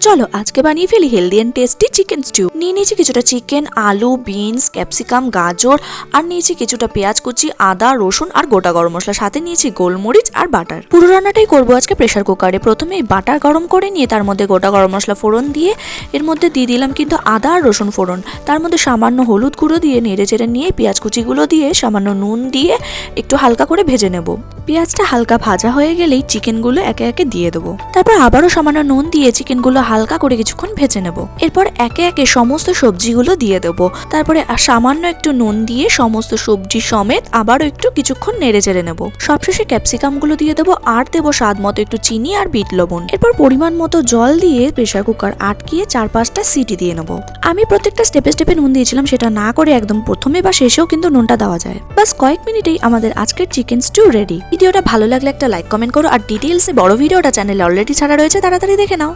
চলো আজকে বানিয়ে ফেলি healthy and tasty chicken stew. নিয়ে নিয়েছি কিছুটা চিকেন, আলু, বিনস, ক্যাপসিকাম, গাজর আর নিয়েছি কিছুটা পেঁয়াজ কুচি, আদা, রসুন আর গোটা গরম মশলা, সাথে নিয়েছি গোলমরিচ আর বাটার। পুরো রান্নাটাই করবো আজকে প্রেসার কুকারে। প্রথমে বাটার গরম করে নিয়ে তার মধ্যে গোটা গরম মশলা ফোড়ন দিয়ে এর মধ্যে দিয়ে দিলাম কিন্তু আদা আর রসুন ফোড়ন। তার মধ্যে সামান্য হলুদ গুঁড়ো দিয়ে নেড়ে চেড়ে নিয়ে পেঁয়াজ কুচিগুলো দিয়ে সামান্য নুন দিয়ে একটু হালকা করে ভেজে নেব। পেঁয়াজটা হালকা ভাজা হয়ে গেলেই চিকেনগুলো একে একে দিয়ে দেবো। তারপর আবারও সামান্য নুন দিয়ে চিকেনগুলো হালকা করে কিছুক্ষণ ভেজে নেব। এরপর একে একে সমস্ত সবজিগুলো দিয়ে দেবো। তারপরে সামান্য একটু নুন দিয়ে সমস্ত সবজি সমেত আবারও একটু কিছুক্ষণ নেড়ে চেড়ে নেব। সবশেষে ক্যাপসিকামগুলো দিয়ে দেবো আর দেবো স্বাদ মতো একটু চিনি আর বিট লবণ। এরপর পরিমাণ মতো জল দিয়ে প্রেসার কুকার আটকিয়ে 4-5টা সিটি দিয়ে নেব। আমি প্রত্যেকটা স্টেপে স্টেপে নুন দিয়েছিলাম, সেটা না করে একদম প্রথমে বা শেষেও কিন্তু নুনটা দেওয়া যায়। বাস কয়েক মিনিটেই আমাদের আজকের চিকেন স্টিউ রেডি। ভিডিওটা ভালো লাগলে একটা লাইক কমেন্ট করো আর ডিটেইলসে বড় ভিডিওটা চ্যানেলে অলরেডি ছাড়া রয়েছে, তাড়াতাড়ি দেখে নাও।